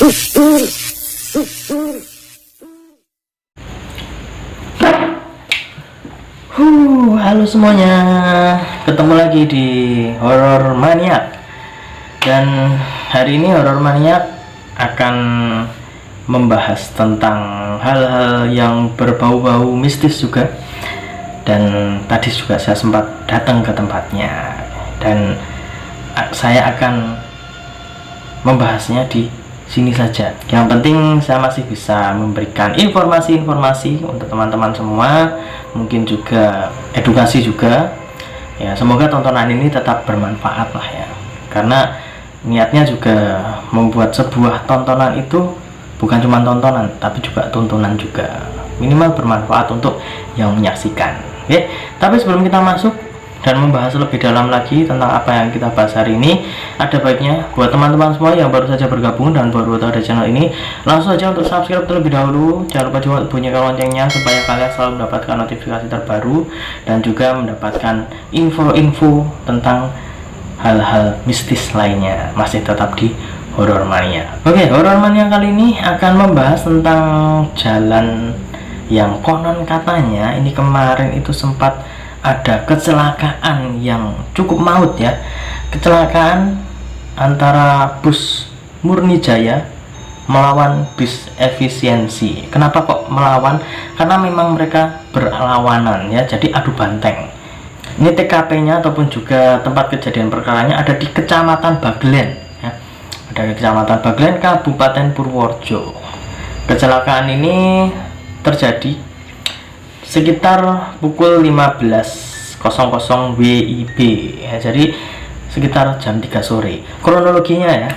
Halo semuanya, ketemu lagi di Horror Maniac. Dan hari ini Horror Maniac akan membahas tentang hal-hal yang berbau-bau mistis juga. Dan tadi juga saya sempat datang ke tempatnya, dan saya akan membahasnya di sini saja. Yang penting saya masih bisa memberikan informasi-informasi untuk teman-teman semua, mungkin juga edukasi juga. Ya, semoga tontonan ini tetap bermanfaat lah ya. Karena niatnya juga membuat sebuah tontonan itu bukan cuma tontonan, tapi juga tuntunan juga. Minimal bermanfaat untuk yang menyaksikan. Oke, tapi sebelum kita masuk dan membahas lebih dalam lagi tentang apa yang kita bahas hari ini, ada baiknya buat teman-teman semua yang baru saja bergabung dan baru tahu ada channel ini, langsung saja untuk subscribe terlebih dahulu. Jangan lupa juga bunyikan loncengnya supaya kalian selalu mendapatkan notifikasi terbaru dan juga mendapatkan info-info tentang hal-hal mistis lainnya. Masih tetap di Horror Mania. Oke, Horror Mania kali ini akan membahas tentang jalan yang konon katanya ini kemarin itu sempat ada kecelakaan yang cukup maut ya. Kecelakaan antara bus Murnijaya melawan bis efisiensi. Kenapa kok melawan? Karena memang mereka berlawanan ya, jadi adu banteng. Ini TKP-nya ataupun juga tempat kejadian perkaranya ada di Kecamatan Baglen ya. Ada di Kecamatan Baglen, Kabupaten Purworejo. Kecelakaan ini terjadi sekitar pukul 15.00 WIB ya, jadi sekitar jam 3 sore. Kronologinya ya,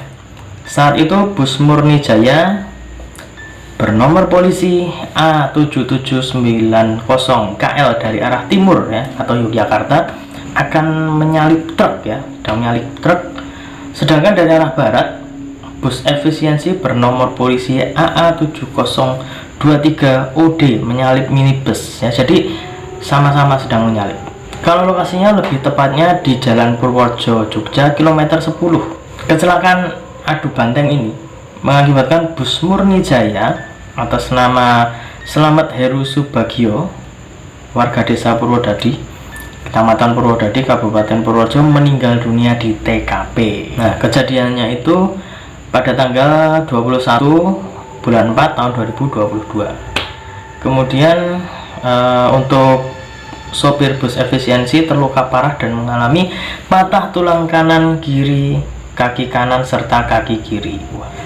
saat itu bus Murnijaya bernomor polisi A7790KL dari arah timur ya atau Yogyakarta akan menyalip truk ya, sedang menyalip truk. Sedangkan dari arah barat bus efisiensi bernomor polisi AA7023OD menyalip minibus ya, jadi sama-sama sedang menyalip. Kalau lokasinya lebih tepatnya di Jalan Purworejo Jogja kilometer 10. Kecelakaan adu banteng ini mengakibatkan bus Murnijaya atas nama Selamat Heru Subagio, warga desa Purwodadi, Kecamatan Purwodadi, Kabupaten Purworejo, meninggal dunia di TKP. Nah, kejadiannya itu pada tanggal 21 bulan 4 tahun 2022. Kemudian untuk sopir bus efisiensi terluka parah dan mengalami patah tulang kanan kiri, kaki kanan serta kaki kiri.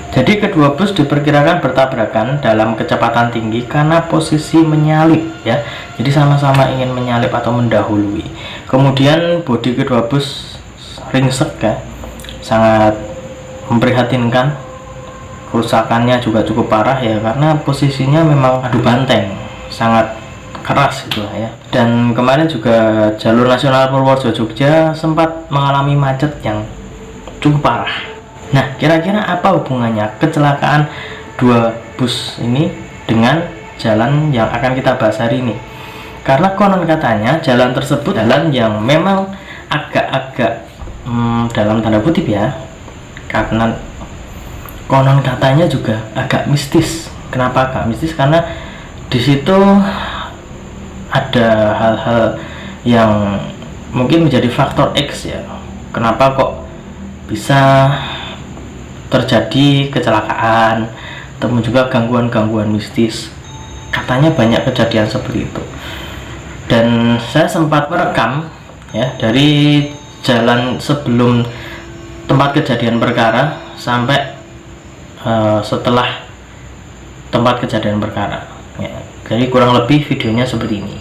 Jadi kedua bus diperkirakan bertabrakan dalam kecepatan tinggi karena posisi menyalip ya. Jadi sama-sama ingin menyalip atau mendahului. Kemudian bodi kedua bus ringsek ya, sangat memprihatinkan. Kerusakannya juga cukup parah ya, karena posisinya memang adu banteng, sangat keras gitu ya. Dan kemarin juga jalur nasional Purworejo Jogja sempat mengalami macet yang cukup parah. Nah, kira-kira apa hubungannya kecelakaan dua bus ini dengan jalan yang akan kita bahas hari ini? Karena konon katanya jalan tersebut jalan yang memang agak-agak dalam tanda kutip ya, karena konon katanya juga agak mistis. Kenapa agak mistis? Karena di situ ada hal-hal yang mungkin menjadi faktor X ya. Kenapa kok bisa terjadi kecelakaan ataupun juga gangguan-gangguan mistis? Katanya banyak kejadian seperti itu. Dan saya sempat merekam ya dari jalan sebelum tempat kejadian perkara sampai setelah tempat kejadian perkara ya. Jadi kurang lebih videonya seperti ini.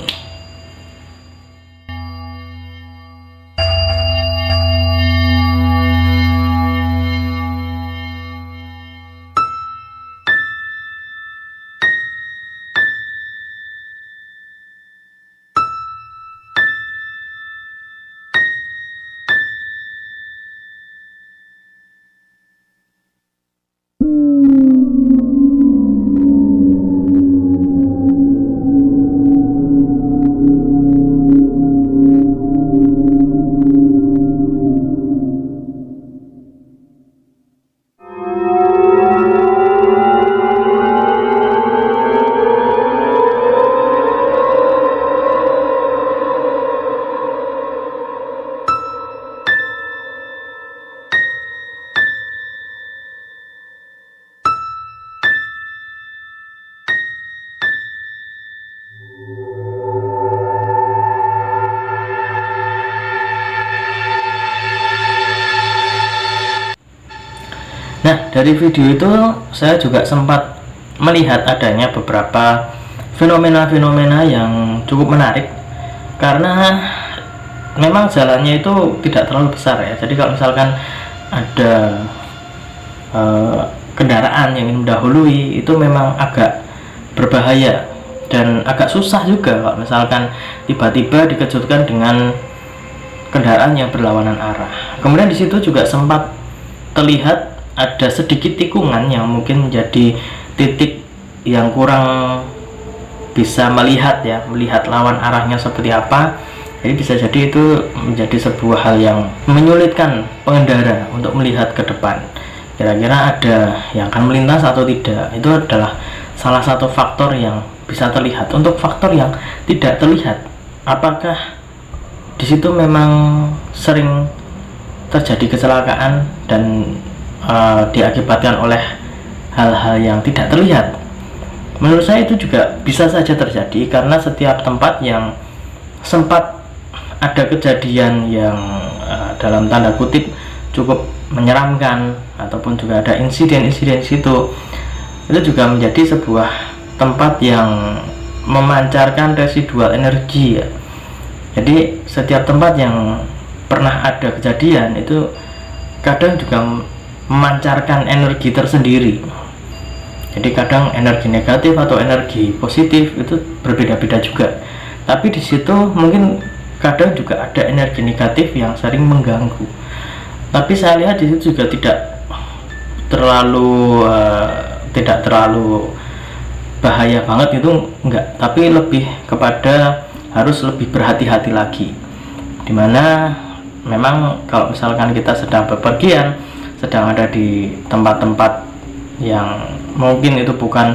Nah, dari video itu saya juga sempat melihat adanya beberapa fenomena-fenomena yang cukup menarik, karena memang jalannya itu tidak terlalu besar ya. Jadi kalau misalkan ada kendaraan yang ingin mendahului, itu memang agak berbahaya dan agak susah juga kalau misalkan tiba-tiba dikejutkan dengan kendaraan yang berlawanan arah. Kemudian di situ juga sempat terlihat ada sedikit tikungan yang mungkin menjadi titik yang kurang bisa melihat lawan arahnya seperti apa. Jadi bisa jadi itu menjadi sebuah hal yang menyulitkan pengendara untuk melihat ke depan, kira-kira ada yang akan melintas atau tidak. Itu adalah salah satu faktor yang bisa terlihat. Untuk faktor yang tidak terlihat, apakah di situ memang sering terjadi kecelakaan dan diakibatkan oleh hal-hal yang tidak terlihat? Menurut saya itu juga bisa saja terjadi, karena setiap tempat yang sempat ada kejadian yang dalam tanda kutip cukup menyeramkan, ataupun juga ada insiden-insiden situ, itu juga menjadi sebuah tempat yang memancarkan residual energi ya. Jadi setiap tempat yang pernah ada kejadian itu kadang juga memancarkan energi tersendiri. Jadi kadang energi negatif atau energi positif itu berbeda-beda juga. Tapi di situ mungkin kadang juga ada energi negatif yang sering mengganggu. Tapi saya lihat di situ juga tidak terlalu bahaya banget, itu enggak. Tapi lebih kepada harus lebih berhati-hati lagi. Dimana memang kalau misalkan kita sedang bepergian, sedang ada di tempat-tempat yang mungkin itu bukan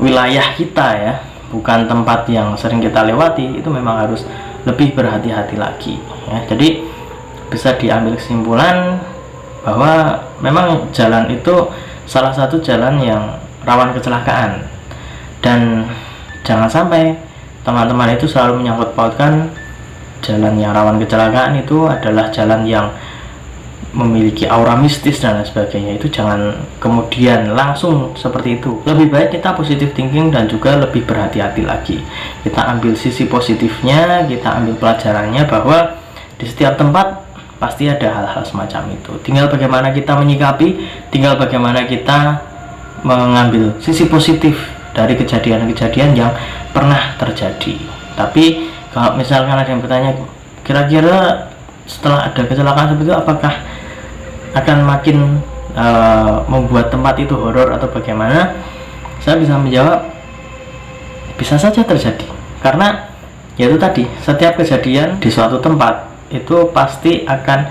wilayah kita ya, bukan tempat yang sering kita lewati, itu memang harus lebih berhati-hati lagi ya. Jadi bisa diambil kesimpulan bahwa memang jalan itu salah satu jalan yang rawan kecelakaan, dan jangan sampai teman-teman itu selalu menyangkut pautkan jalan yang rawan kecelakaan itu adalah jalan yang memiliki aura mistis dan lain sebagainya. Itu jangan kemudian langsung seperti itu. Lebih baik kita positive thinking dan juga lebih berhati-hati lagi. Kita ambil sisi positifnya, kita ambil pelajarannya bahwa di setiap tempat pasti ada hal-hal semacam itu. Tinggal bagaimana kita menyikapi, tinggal bagaimana kita mengambil sisi positif dari kejadian-kejadian yang pernah terjadi. Tapi kalau misalkan ada yang bertanya, kira-kira setelah ada kecelakaan seperti itu apakah akan makin membuat tempat itu horor atau bagaimana? Saya bisa menjawab, bisa saja terjadi, karena yaitu tadi, setiap kejadian di suatu tempat itu pasti akan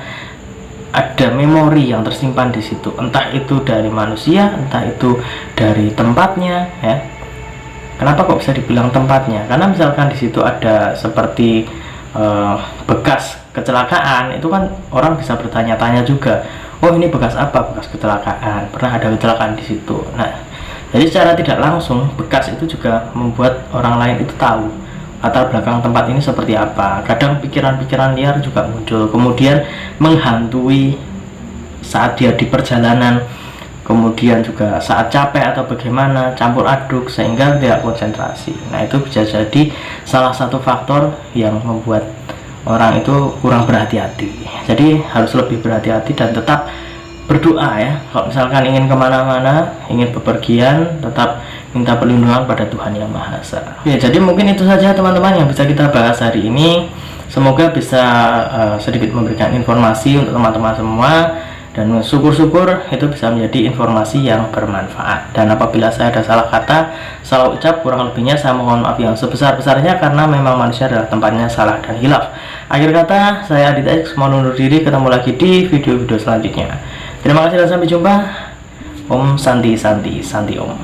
ada memori yang tersimpan di situ, entah itu dari manusia, entah itu dari tempatnya ya. Kenapa kok bisa dibilang tempatnya? Karena misalkan di situ ada seperti bekas kecelakaan, itu kan orang bisa bertanya-tanya juga, oh ini bekas apa? Bekas kecelakaan, pernah ada kecelakaan di situ. Nah, jadi secara tidak langsung bekas itu juga membuat orang lain itu tahu latar belakang tempat ini seperti apa. Kadang pikiran-pikiran liar juga muncul, kemudian menghantui saat dia di perjalanan, kemudian juga saat capek atau bagaimana, campur aduk sehingga tidak konsentrasi. Nah, itu bisa jadi salah satu faktor yang membuat orang itu kurang berhati-hati. Jadi harus lebih berhati-hati dan tetap berdoa ya. Kalau misalkan ingin kemana-mana, ingin bepergian, tetap minta perlindungan pada Tuhan Yang Maha Esa. Ya, jadi mungkin itu saja teman-teman yang bisa kita bahas hari ini. Semoga bisa sedikit memberikan informasi untuk teman-teman semua, dan syukur-syukur itu bisa menjadi informasi yang bermanfaat. Dan apabila saya ada salah kata, salah ucap, kurang lebihnya saya mohon maaf yang sebesar-besarnya, karena memang manusia adalah tempatnya salah dan hilaf. Akhir kata, saya Adit X mau undur diri, ketemu lagi di video-video selanjutnya. Terima kasih dan sampai jumpa. Om Santi Santi Santi Om.